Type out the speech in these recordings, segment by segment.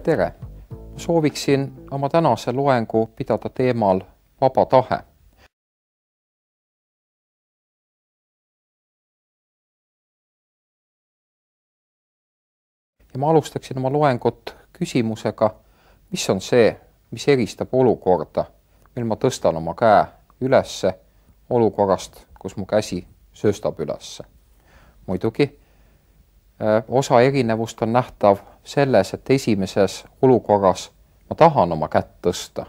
Tere! Sooviksin oma tänase loengu pidada teemal vaba tahe. Ja ma alustaksin oma loengut küsimusega, mis on see, mis eristab olukorda, mil ma tõstan oma käe ülesse olukorrast, kus mu käsi sööstab ülesse. Muidugi, osa erinevust on nähtav selles, et esimeses olukorras ma tahan oma kätt tõsta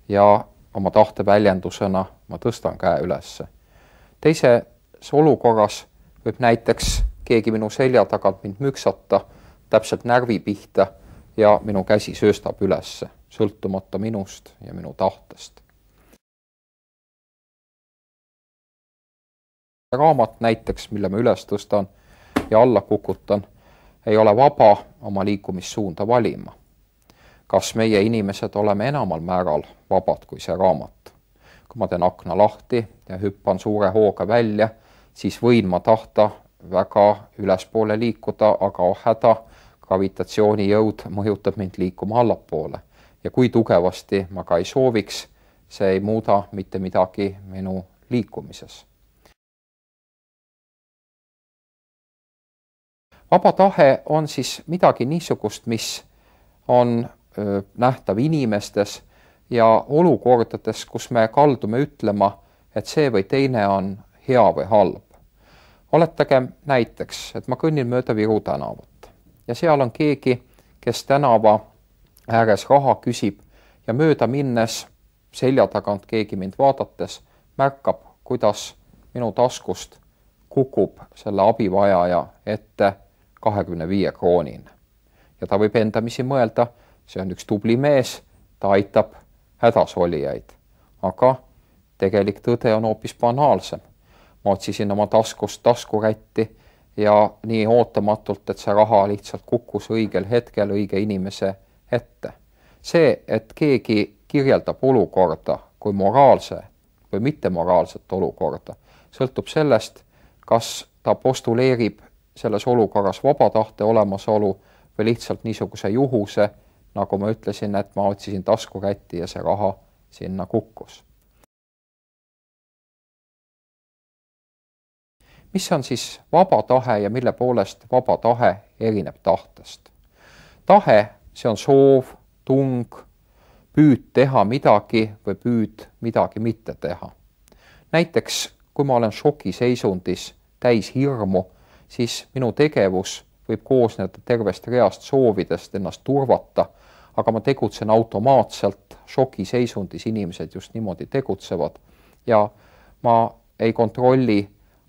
ja oma tahte väljendusena ma tõstan käe ülesse. Teises olukorras võib näiteks keegi minu selja tagant mind müksata täpselt närvi pihta ja minu käsi sööstab ülesse, sõltumata minust ja minu tahtest. Raamat näiteks, mille ma üles tõstan ja alla kukutan, ei ole vaba oma liikumissuunda valima. Kas meie inimesed oleme enamal määral vabad kui see raamat? Kui ma teen akna lahti ja hüppan suure hooga välja, siis võin ma tahta väga ülespoole liikuda, aga häda, gravitatsioonijõud mõjutab mind liikuma allapoole. Ja kui tugevasti ma ka ei sooviks, see ei muuda mitte midagi minu liikumises. Vaba tahe on siis midagi niisugust, mis on nähtav inimestes ja olukordades, kus me kaldume ütlema, et see või teine on hea või halb. Oletagem näiteks, et ma kõnnin mööda Viru tänavat ja seal on keegi, kes tänava ääres raha küsib ja mööda minnes selja tagant keegi mind vaadates märkab, kuidas minu taskust kukub selle abivajaja ette 25 kroonine. Ja ta võib endamisi mõelda, see on üks tubli mees, ta aitab hädasolijaid. Aga tegelik tõde on hoopis banaalsem. Ma otsisin oma taskust taskurätti ja nii ootamatult, et see raha lihtsalt kukkus õigel hetkel õige inimese ette. See, et keegi kirjeldab olukorda kui moraalse või mittemoraalset olukorda, sõltub sellest, kas ta postuleerib selles olukorras vaba tahte olemasolu või lihtsalt niisuguse juhuse, nagu ma ütlesin, et ma otsisin taskurätti ja see raha sinna kukkus. Mis on siis vaba tahe ja mille poolest vaba tahe erineb tahtest? Tahe, see on soov, tung, püüd teha midagi või püüd midagi mitte teha. Näiteks, kui ma olen šokiseisundis täis hirmu, siis minu tegevus võib koosneda tervest reast soovidest ennast turvata, aga ma tegutsen automaatselt, šokiseisundis inimesed just niimoodi tegutsevad ja ma ei kontrolli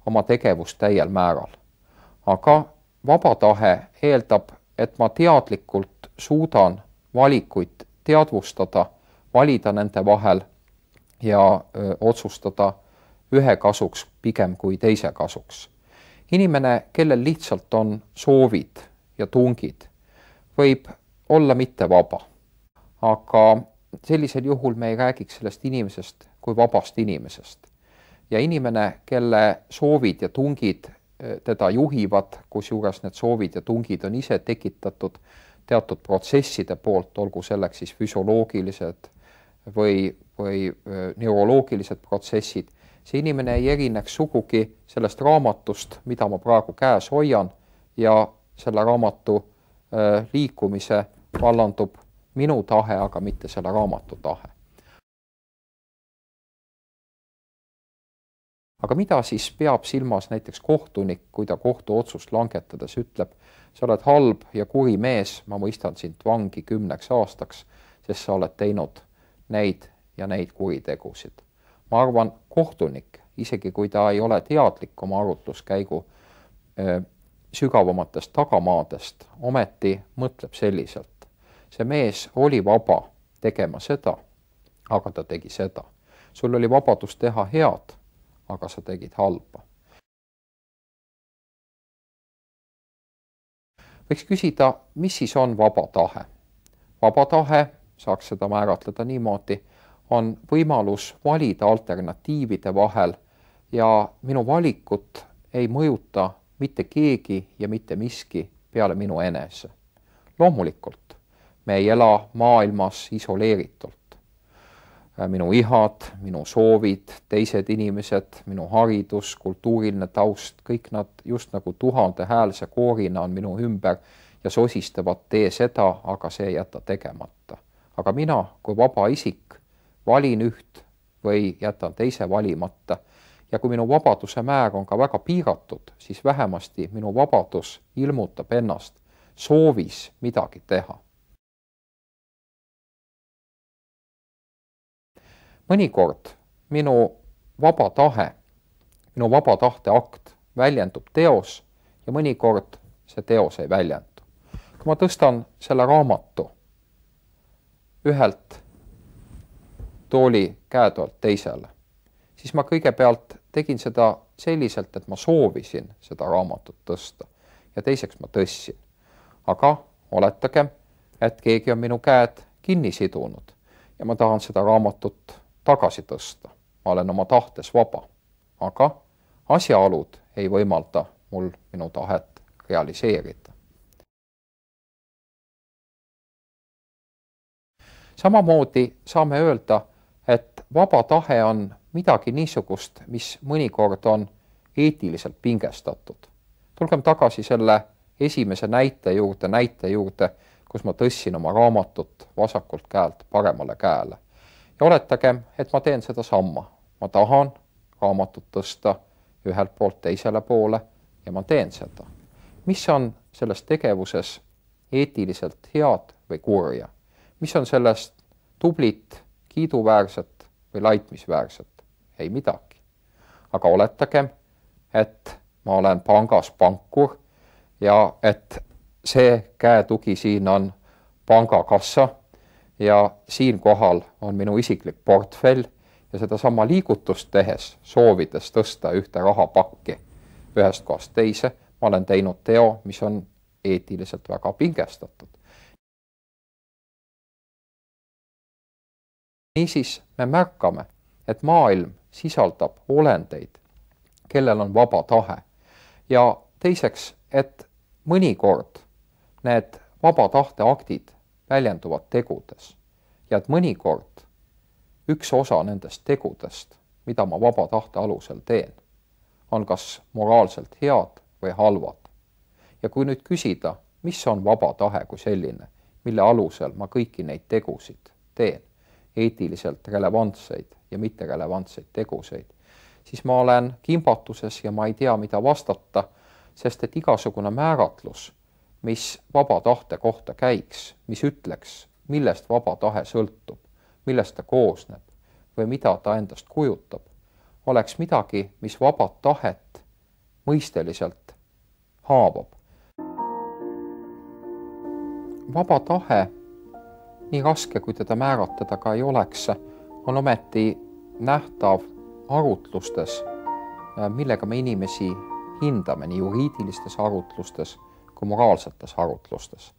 oma tegevust täiel määral. Aga vaba tahe eeldab, et ma teadlikult suudan valikuid teadvustada, valida nende vahel ja otsustada ühe kasuks pigem kui teise kasuks. Inimene, kellel lihtsalt on soovid ja tungid, võib olla mitte vaba. Aga sellisel juhul me ei räägiks sellest inimesest kui vabast inimesest. Ja inimene, kelle soovid ja tungid teda juhivad, kusjuures need soovid ja tungid on ise tekitatud teatud protsesside poolt, olgu selleks siis füsioloogilised või neuroloogilised protsessid, see inimene ei erineks sugugi sellest raamatust, mida ma praegu käes hoian ja selle raamatu liikumise vallandub minu tahe, aga mitte selle raamatu tahe. Aga mida siis peab silmas näiteks kohtunik, kui ta kohtuotsust langetades ütleb, sa oled halb ja kuri mees, ma mõistan sind vangi 10 aastaks, sest sa oled teinud neid ja neid kuritegusid. Ma arvan, kohtunik, isegi kui ta ei ole teadlik oma arutluskäigu sügavamatest tagamaadest, ometi mõtleb selliselt. See mees oli vaba tegema seda, aga ta tegi seda. Sul oli vabadus teha head, aga sa tegid halba. Võiks küsida, mis siis on vaba tahe? Vaba tahe, saaks seda määratleda niimoodi, on võimalus valida alternatiivide vahel ja minu valikut ei mõjuta mitte keegi ja mitte miski peale minu enese. Loomulikult me ei ela maailmas isoleeritult. Minu ihad, minu soovid, teised inimesed, minu haridus, kultuuriline taust, kõik nad just nagu 1000 häälse koorina on minu ümber ja sosistavad, tee seda, aga see jäta tegemata. Aga mina kui vaba isik valin üht või jätan teise valimata. Ja kui minu vabaduse määr on ka väga piiratud, siis vähemasti minu vabadus ilmutab ennast soovis midagi teha. Mõnikord minu vaba tahe, minu vaba tahte akt väljendub teos ja mõnikord see teos ei väljendu. Kui ma tõstan selle raamatu ühelt tooli käetoalt teisele, siis ma kõigepealt tegin seda selliselt, et ma soovisin seda raamatut tõsta ja teiseks ma tõssin. Aga oletagem, et keegi on minu käed kinni sidunud ja ma tahan seda raamatut tagasi tõsta. Ma olen oma tahtes vaba, aga asjaolud ei võimalda mul minu tahet realiseerida. Samamoodi saame öelda, et vaba tahe on midagi niisugust, mis mõnikord on eetiliselt pingestatud. Tulgem tagasi selle esimese näite juurde, kus ma tõssin oma raamatut vasakult käelt paremale käele. Ja oletagem, et ma teen seda samma. Ma tahan raamatut tõsta ühelt poolt teisele poole ja ma teen seda. Mis on selles tegevuses eetiliselt head või kurja? Mis on sellest tublit, kiiduväärset või laitmisväärset? Ei midagi. Aga oletagem, et ma olen pangas pankur ja et see käetugi siin on pangakassa ja siin kohal on minu isiklik portfell ja seda sama liigutust tehes, soovides tõsta ühte rahapakki ühest kohast teise, ma olen teinud teo, mis on eetiliselt väga pingestatud. Niisiis me märkame, et maailm sisaldab olendeid, kellel on vaba tahe ja teiseks, et mõnikord need vaba tahte aktid väljenduvad tegudes ja et mõnikord üks osa nendest tegudest, mida ma vaba tahte alusel teen, on kas moraalselt head või halvad. Ja kui nüüd küsida, mis on vaba tahe kui selline, mille alusel ma kõiki neid tegusid teen, eetiliselt relevantseid ja mitterelevantseid teguseid, siis ma olen kimbatuses ja ma ei tea, mida vastata, sest et igasugune määratlus, mis vaba tahte kohta käiks, mis ütleks, millest vaba tahe sõltub, millest ta koosneb või mida ta endast kujutab, oleks midagi, mis vaba tahet mõisteliselt haavab. Vaba tahe, nii raske kui teda määratleda ka ei oleks, on ometi nähtav arutlustes, millega me inimesi hindame nii juriidilistes arutlustes kui moraalsetes arutlustes.